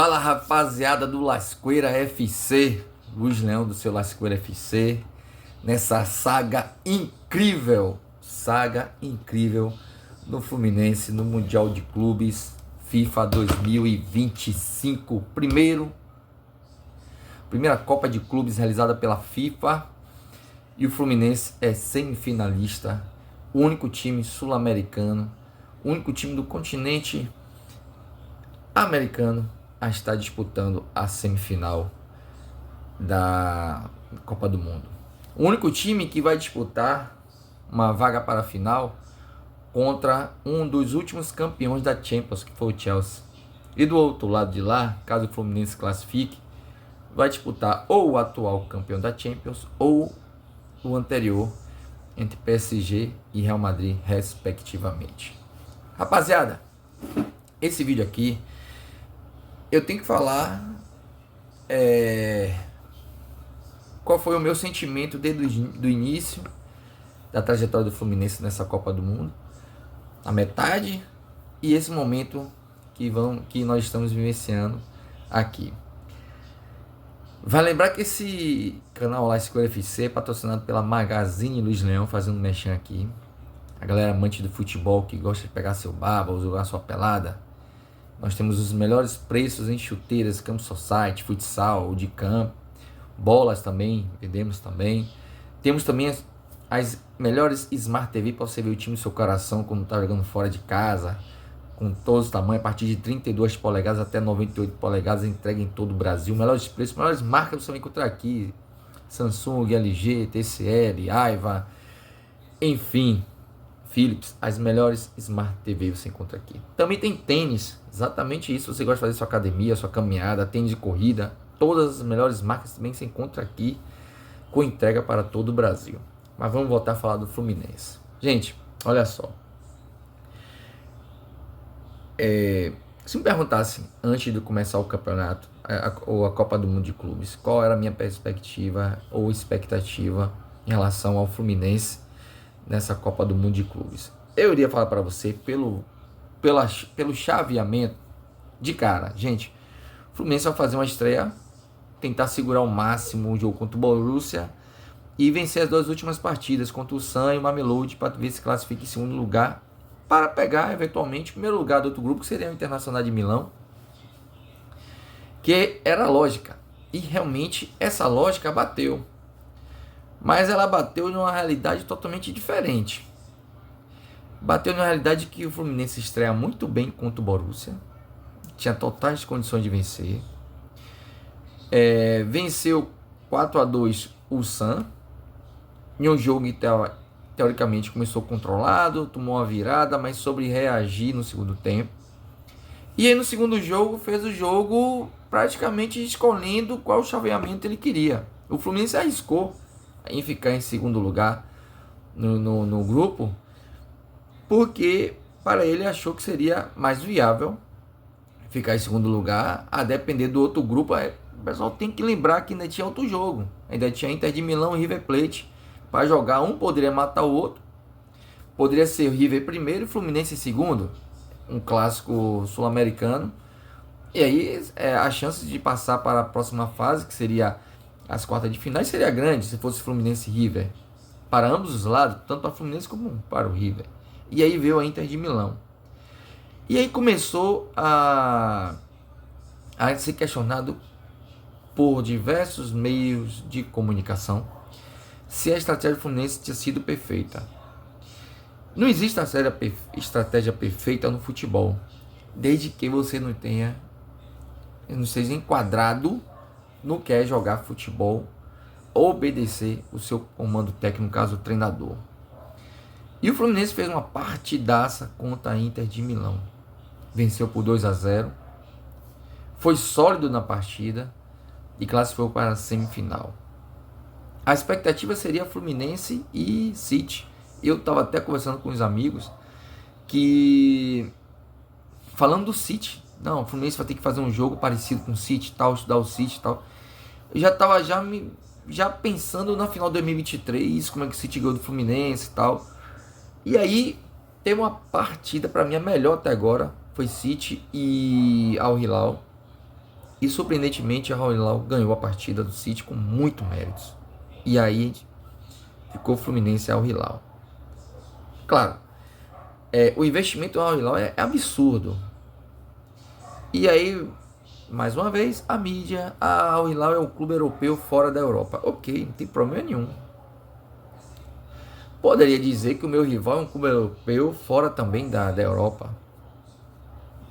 Fala, rapaziada do Lasqueira FC, Luiz Leão do seu Lasqueira FC, nessa saga incrível no Fluminense, no Mundial de Clubes FIFA 2025, primeira Copa de Clubes realizada pela FIFA, e o Fluminense é semifinalista, o único time sul-americano, o único time do continente americano a estar disputando a semifinal da Copa do Mundo. O único time que vai disputar uma vaga para a final contra um dos últimos campeões da Champions, que foi o Chelsea. E do outro lado de lá, caso o Fluminense classifique, vai disputar ou o atual campeão da Champions ou o anterior, entre PSG e Real Madrid, respectivamente. Rapaziada, esse vídeo aqui eu tenho que falar qual foi o meu sentimento desde o início da trajetória do Fluminense nessa Copa do Mundo, a metade, e esse momento que nós estamos vivenciando aqui. Vai lembrar que esse canal Lasqueira FC é patrocinado pela Magazine Luiz Leão, fazendo mexer aqui. A galera amante do futebol que gosta de pegar seu baba ou jogar sua pelada. Nós temos os melhores preços em chuteiras, campo society, futsal, de campo, bolas também, vendemos também. Temos também as melhores Smart TV para você ver o time do seu coração quando está jogando fora de casa, com todos os tamanhos, a partir de 32 polegadas até 98 polegadas, entrega em todo o Brasil. Melhores preços, melhores marcas você vai encontrar aqui: Samsung, LG, TCL, Aiva, enfim, Philips, as melhores Smart TV você encontra aqui. Também tem tênis, exatamente isso. Você gosta de fazer sua academia, sua caminhada, tênis de corrida, todas as melhores marcas também você encontra aqui, com entrega para todo o Brasil. Mas vamos voltar a falar do Fluminense. Gente, olha só. Se me perguntasse antes de começar o campeonato ou a Copa do Mundo de Clubes, qual era a minha perspectiva ou expectativa em relação ao Fluminense nessa Copa do Mundo de Clubes, eu iria falar para você pelo chaveamento de cara. Gente, o Fluminense vai fazer uma estreia, tentar segurar ao máximo o jogo contra o Borussia e vencer as duas últimas partidas contra o Sun e o Mamelodi para ver se classifica em segundo lugar, para pegar eventualmente o primeiro lugar do outro grupo, que seria o Internacional de Milão, que era a lógica, e realmente essa lógica bateu. Mas ela bateu numa realidade totalmente diferente. Bateu numa realidade que o Fluminense estreia muito bem contra o Borussia, tinha totais condições de vencer. Venceu 4-2 o Sun, em um jogo que teoricamente começou controlado, tomou uma virada, mas soube reagir no segundo tempo. E aí no segundo jogo fez o jogo praticamente escolhendo qual chaveamento ele queria. O Fluminense arriscou em ficar em segundo lugar no grupo, porque para ele achou que seria mais viável ficar em segundo lugar, a depender do outro grupo. O pessoal tem que lembrar que ainda tinha outro jogo, ainda tinha Inter de Milão e River Plate para jogar. Um poderia matar o outro, poderia ser o River primeiro e o Fluminense segundo, um clássico sul-americano, e aí a chance de passar para a próxima fase, que seria as quartas de finais, seria grande se fosse Fluminense e River, para ambos os lados, tanto para o Fluminense como para o River. E aí veio a Inter de Milão. E aí começou a ser questionado por diversos meios de comunicação se a estratégia do Fluminense tinha sido perfeita. Não existe estratégia perfeita no futebol, desde que você não seja enquadrado no que é jogar futebol, obedecer o seu comando técnico, no caso o treinador. E o Fluminense fez uma partidaça contra a Inter de Milão, venceu por 2-0, foi sólido na partida e classificou para a semifinal. A expectativa seria Fluminense e City. Eu estava até conversando com os amigos que, falando do City, não, o Fluminense vai ter que fazer um jogo parecido com o City, tal, estudar o City, tal. Eu já estava já pensando na final de 2023, como é que o City ganhou do Fluminense e tal. E aí teve uma partida, para mim a melhor até agora, foi City e Al Hilal. E surpreendentemente, Al Hilal ganhou a partida do City com muito méritos. E aí ficou Fluminense e Al Hilal. Claro, o investimento do Al Hilal é absurdo. E aí, mais uma vez, a mídia, Al Hilal é um clube europeu fora da Europa. Ok, não tem problema nenhum. Poderia dizer que o meu rival é um clube europeu fora também da Europa.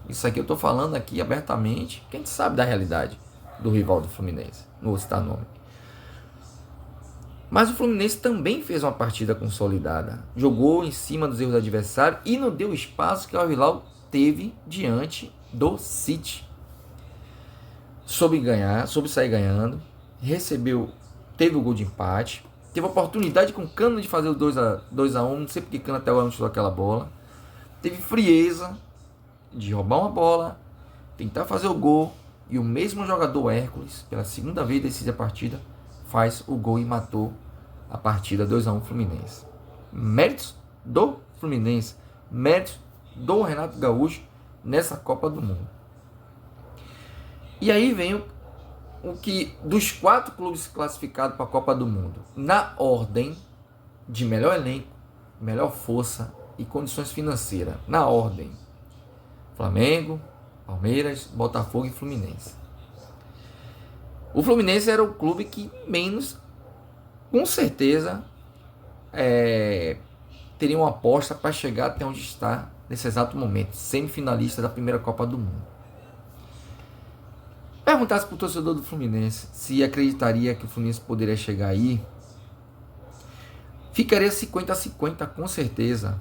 Isso aqui eu estou falando aqui abertamente, quem sabe da realidade do rival do Fluminense. Não vou citar nome. Mas o Fluminense também fez uma partida consolidada. Jogou em cima dos erros do adversário e não deu espaço que o Al Hilal teve diante do City. Soube sair ganhando, teve o gol de empate, teve a oportunidade com o Cano de fazer o 2-1, não sei porque Cano até agora não chutou aquela bola. Teve frieza de roubar uma bola, tentar fazer o gol, e o mesmo jogador Hércules, pela segunda vez decide a partida, faz o gol e matou a partida 2-1 Fluminense. Méritos do Fluminense, méritos do Renato Gaúcho nessa Copa do Mundo. E aí vem o que dos 4 clubes classificados para a Copa do Mundo, na ordem de melhor elenco, melhor força e condições financeiras, na ordem: Flamengo, Palmeiras, Botafogo e Fluminense. O Fluminense era o clube que menos, com certeza, teria uma aposta para chegar até onde está nesse exato momento, semifinalista da primeira Copa do Mundo. Perguntasse para o torcedor do Fluminense se acreditaria que o Fluminense poderia chegar aí, ficaria 50-50 com certeza.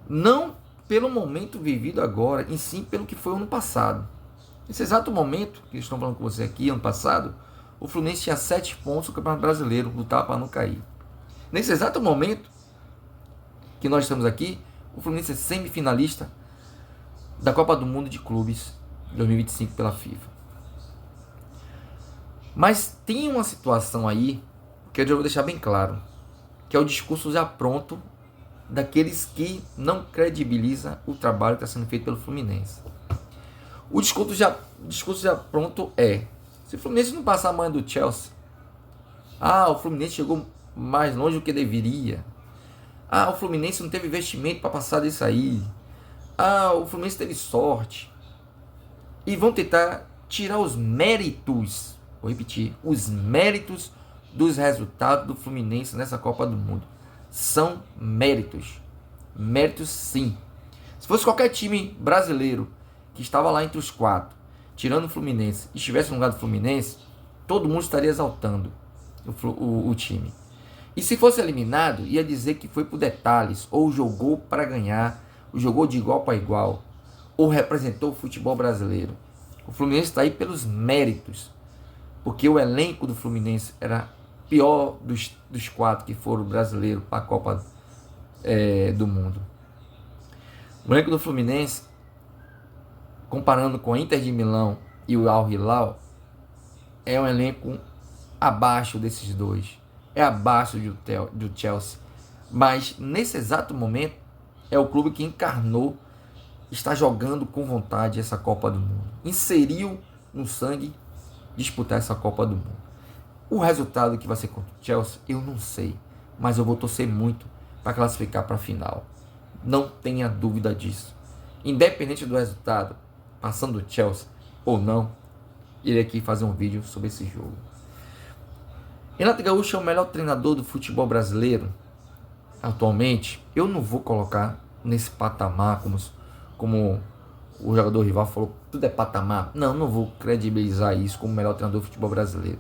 Não pelo momento vivido agora, e sim pelo que foi o ano passado. Nesse exato momento que estou falando com você aqui, ano passado, o Fluminense tinha 7 pontos no Campeonato Brasileiro, lutava para não cair. Nesse exato momento que nós estamos aqui, o Fluminense é semifinalista da Copa do Mundo de Clubes 2025 pela FIFA. Mas tem uma situação aí que eu já vou deixar bem claro, que é o discurso já pronto daqueles que não credibilizam o trabalho que está sendo feito pelo Fluminense. O discurso já pronto é: se o Fluminense não passar a mão do Chelsea, o Fluminense chegou mais longe do que deveria. O Fluminense não teve investimento para passar disso aí. O Fluminense teve sorte. E vão tentar tirar os méritos, vou repetir, os méritos dos resultados do Fluminense nessa Copa do Mundo. São méritos. Méritos sim. Se fosse qualquer time brasileiro que estava lá entre os 4, tirando o Fluminense, e estivesse no lugar do Fluminense, todo mundo estaria exaltando o time. E se fosse eliminado, ia dizer que foi por detalhes, ou jogou para ganhar, ou jogou de igual para igual, ou representou o futebol brasileiro. O Fluminense está aí pelos méritos, porque o elenco do Fluminense era pior dos 4 que foram brasileiros para a Copa do Mundo. O elenco do Fluminense, comparando com a Inter de Milão e o Al Hilal, é um elenco abaixo desses dois. É abaixo do Chelsea. Mas nesse exato momento é o clube que encarnou, está jogando com vontade essa Copa do Mundo. Inseriu no sangue disputar essa Copa do Mundo. O resultado que vai ser contra o Chelsea, eu não sei. Mas eu vou torcer muito para classificar para a final. Não tenha dúvida disso. Independente do resultado, passando o Chelsea ou não, irei aqui fazer um vídeo sobre esse jogo. Renato Gaúcho é o melhor treinador do futebol brasileiro atualmente. Eu não vou colocar nesse patamar como o jogador rival falou, tudo é patamar. Não vou credibilizar isso como o melhor treinador do futebol brasileiro.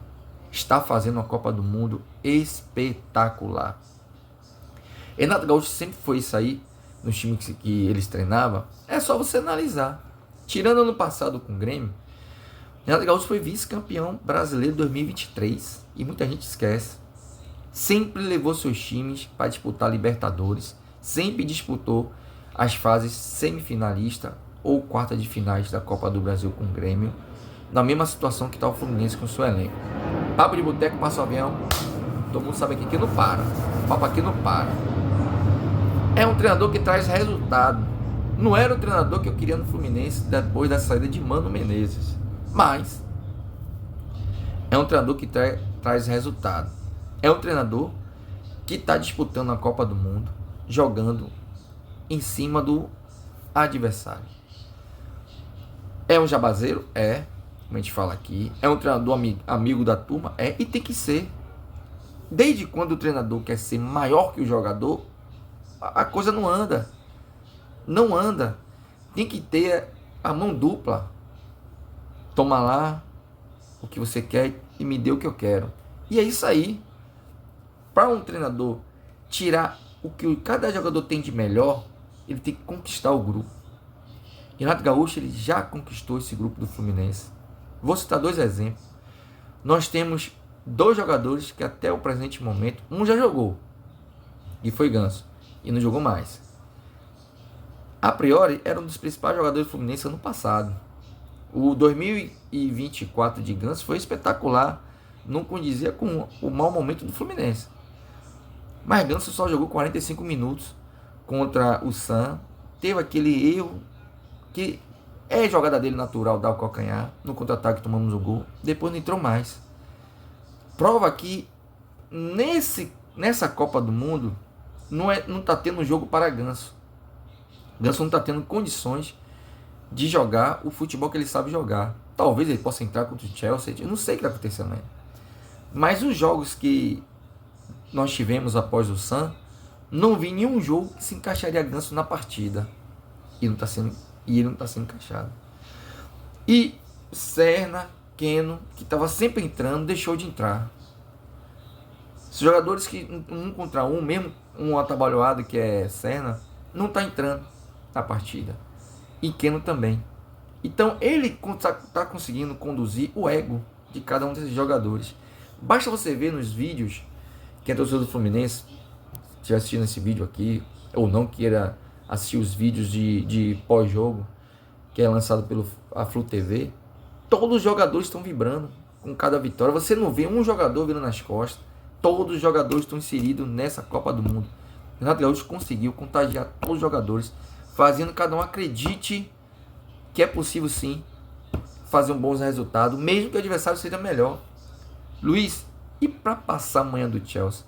Está fazendo uma Copa do Mundo espetacular. Renato Gaúcho sempre foi isso aí nos times que eles treinavam. É só você analisar. Tirando ano passado com o Grêmio, Renato Gaúcho foi vice-campeão brasileiro 2023 e muita gente esquece. Sempre levou seus times para disputar Libertadores, sempre disputou as fases semifinalista ou quarta de finais da Copa do Brasil com o Grêmio, na mesma situação que está o Fluminense com o seu elenco. Papo de boteco, passa o avião, todo mundo sabe que aqui não para, o papo aqui não para. É um treinador que traz resultado. Não era o treinador que eu queria no Fluminense depois da saída de Mano Menezes, mas É um treinador que traz resultado. É um treinador que está disputando a Copa do Mundo, jogando em cima do adversário. É um jabazeiro? É, como a gente fala aqui. É um treinador amigo da turma? É, e tem que ser. Desde quando o treinador quer ser maior que o jogador, a coisa não anda. Não anda. Tem que ter a mão dupla. Toma lá o que você quer e me dê o que eu quero. E é isso aí. Para um treinador tirar o que cada jogador tem de melhor, ele tem que conquistar o grupo. Renato Gaúcho, ele já conquistou esse grupo do Fluminense. Vou citar 2 exemplos. Nós temos 2 jogadores que até o presente momento, um já jogou, e foi Ganso, e não jogou mais. A priori, era um dos principais jogadores do Fluminense ano passado. O 2024 de Ganso foi espetacular, não condizia com o mau momento do Fluminense. Mas Ganso só jogou 45 minutos contra o Sam, teve aquele erro que é jogada dele natural, dar o calcanhar, no contra-ataque tomamos o gol, depois não entrou mais. Prova que nessa Copa do Mundo não está tendo jogo para Ganso. Ganso não está tendo condições de jogar o futebol que ele sabe jogar. Talvez ele possa entrar contra o Chelsea, eu não sei o que está acontecendo aí. Mas os jogos que nós tivemos após o Sam, não vi nenhum jogo que se encaixaria Ganso na partida. E ele não está sendo encaixado. E Serna, Keno, que estava sempre entrando, deixou de entrar. Os jogadores que um contra um, mesmo um atabalhoado que é Serna, não está entrando na partida. E Keno também. Então ele está conseguindo conduzir o ego de cada um desses jogadores. Basta você ver nos vídeos, quem é torcedor do Fluminense, estiver assistindo esse vídeo aqui, ou não queira assistir os vídeos de pós-jogo, que é lançado pelo a Flu TV, todos os jogadores estão vibrando com cada vitória. Você não vê um jogador virando as costas. Todos os jogadores estão inseridos nessa Copa do Mundo. Renato Gaúcho conseguiu contagiar todos os jogadores, fazendo cada um acredite que é possível sim fazer um bom resultado, mesmo que o adversário seja melhor. Luiz, e para passar amanhã do Chelsea?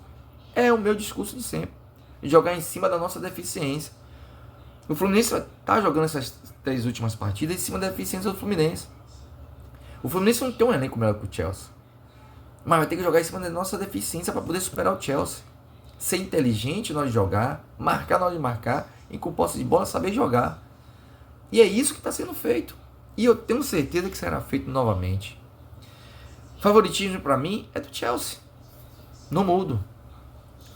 É o meu discurso de sempre. Jogar em cima da nossa deficiência. O Fluminense está jogando essas 3 últimas partidas em cima da deficiência do Fluminense. O Fluminense não tem um elenco melhor que o Chelsea. Mas vai ter que jogar em cima da nossa deficiência para poder superar o Chelsea. Ser inteligente na hora de jogar, marcar na hora de marcar, e com posse de bola saber jogar. E é isso que está sendo feito. E eu tenho certeza que será feito novamente. Favoritismo para mim é do Chelsea. Não mudo.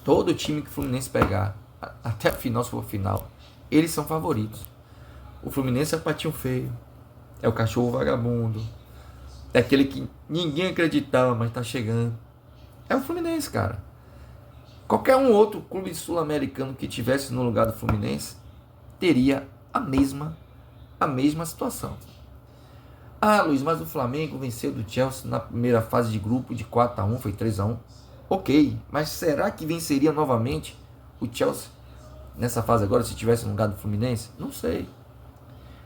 Todo time que o Fluminense pegar, até a final, se for final, eles são favoritos. O Fluminense é o patinho feio. É o cachorro vagabundo. É aquele que ninguém acreditava, mas tá chegando. É o Fluminense, cara. Qualquer um outro clube sul-americano que tivesse no lugar do Fluminense teria a mesma situação. Ah, Luiz, mas o Flamengo venceu do Chelsea na primeira fase de grupo de 4-1, foi 3-1. Ok, mas será que venceria novamente o Chelsea nessa fase agora se tivesse no lugar do Fluminense? Não sei.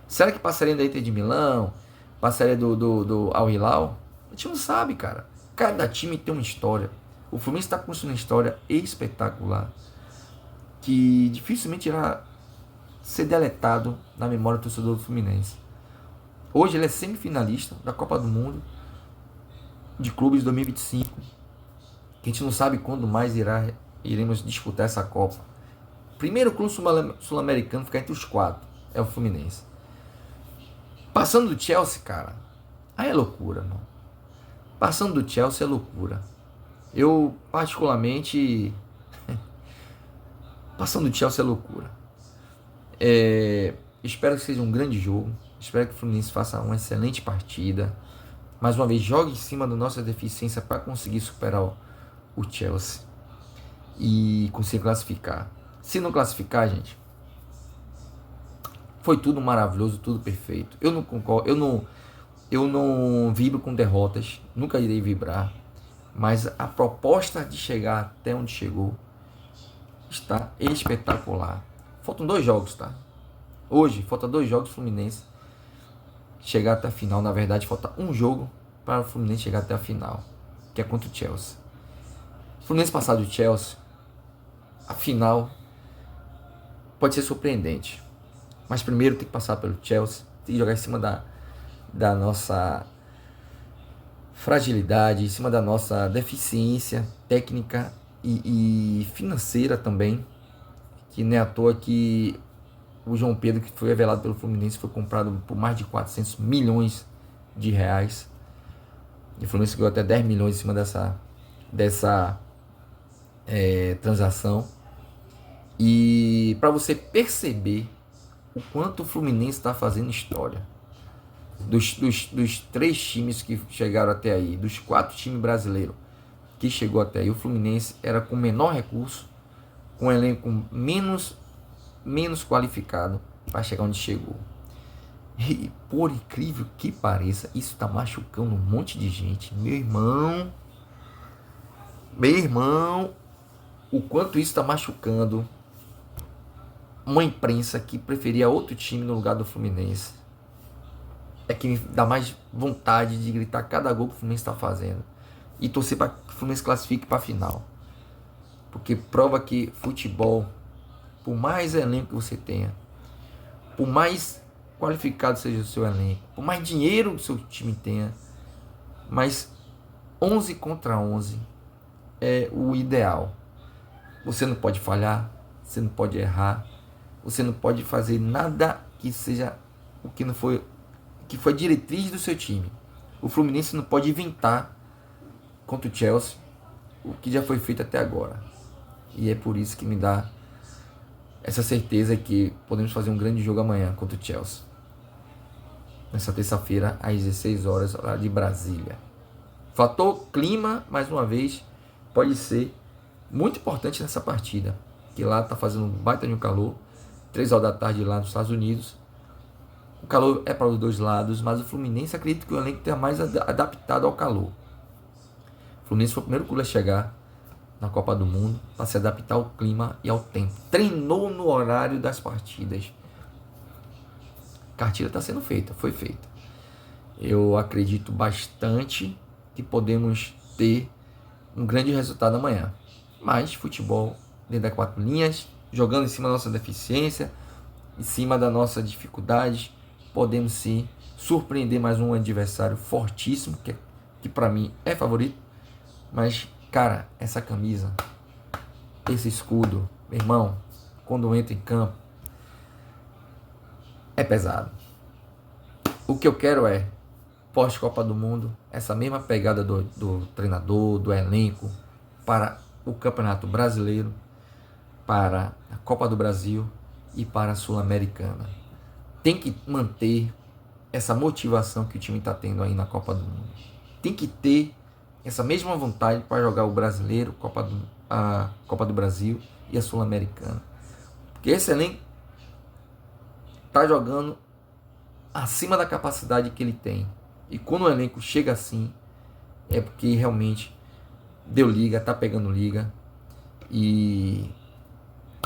Será que passaria da Inter de Milão? Passaria do Al Hilal? A gente não sabe, cara. Cada time tem uma história. O Fluminense está construindo uma história espetacular que dificilmente irá ser deletado na memória do torcedor do Fluminense. Hoje ele é semifinalista da Copa do Mundo de Clubes 2025. Que a gente não sabe quando mais iremos disputar essa Copa. Primeiro clube sul-americano a ficar entre os 4 é o Fluminense. Passando do Chelsea, cara, aí é loucura, mano. Passando do Chelsea é loucura. Eu, particularmente, passando do Chelsea é loucura. Espero que seja um grande jogo. Espero que o Fluminense faça uma excelente partida. Mais uma vez, jogue em cima da nossa deficiência para conseguir superar o Chelsea e conseguir classificar. Se não classificar, gente, foi tudo maravilhoso, tudo perfeito. Eu não concordo, eu não vibro com derrotas, nunca irei vibrar, mas a proposta de chegar até onde chegou está espetacular. Faltam 2 jogos, tá? Hoje, falta 2 jogos do Fluminense chegar até a final. Na verdade, falta um jogo para o Fluminense chegar até a final. que é contra o Chelsea. O Fluminense passar do Chelsea, a final pode ser surpreendente. Mas primeiro tem que passar pelo Chelsea, tem que jogar em cima da nossa fragilidade, em cima da nossa deficiência técnica e financeira também. Que nem à toa que o João Pedro, que foi revelado pelo Fluminense, foi comprado por mais de 400 milhões de reais. E o Fluminense ganhou até 10 milhões em cima dessa transação. E para você perceber o quanto o Fluminense está fazendo história, dos 3 times que chegaram até aí, dos 4 times brasileiros que chegou até aí, o Fluminense era com menor recurso, com um elenco menos qualificado para chegar onde chegou. E por incrível que pareça, isso está machucando um monte de gente. Meu irmão, o quanto isso está machucando uma imprensa que preferia outro time no lugar do Fluminense. É que me dá mais vontade de gritar cada gol que o Fluminense está fazendo e torcer para que o Fluminense classifique para a final. Porque prova que futebol, por mais elenco que você tenha, por mais qualificado seja o seu elenco, por mais dinheiro que o seu time tenha, mas 11 contra 11 é o ideal. Você não pode falhar, você não pode errar, você não pode fazer nada que seja o que não foi, que foi diretriz do seu time. O Fluminense não pode inventar contra o Chelsea o que já foi feito até agora. E é por isso que me dá essa certeza que podemos fazer um grande jogo amanhã contra o Chelsea. Nessa terça-feira, às 16 horas, lá de Brasília. Fator clima, mais uma vez, pode ser muito importante nessa partida. Que lá está fazendo um baita de um calor. 3 horas da tarde lá nos Estados Unidos. O calor é para os dois lados, mas o Fluminense acredito que o elenco esteja mais adaptado ao calor. O Fluminense foi o primeiro clube a chegar na Copa do Mundo para se adaptar ao clima e ao tempo. Treinou no horário das partidas. A cartilha está sendo feita, foi feita. Eu acredito bastante que podemos ter um grande resultado amanhã. Mas futebol dentro das 4 linhas, jogando em cima da nossa deficiência, em cima da nossa dificuldade, podemos sim surpreender mais um adversário fortíssimo, que para mim é favorito. Mas, cara, essa camisa, esse escudo, meu irmão, quando entra em campo, é pesado. O que eu quero é, pós-Copa do Mundo, essa mesma pegada do treinador, do elenco, para o Campeonato Brasileiro, para a Copa do Brasil e para a Sul-Americana. Tem que manter essa motivação que o time está tendo aí na Copa do Mundo. Tem que ter essa mesma vontade para jogar o Brasileiro, a Copa do Brasil e a Sul-Americana. Porque esse elenco está jogando acima da capacidade que ele tem. E quando o elenco chega assim, é porque realmente deu liga, está pegando liga e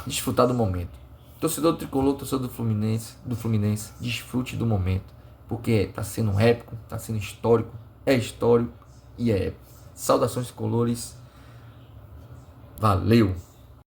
desfrutar do momento. Torcedor do Tricolor, torcedor do Fluminense, desfrute do momento, porque está sendo épico, está sendo histórico, é histórico e é épico. Saudações tricolores, valeu!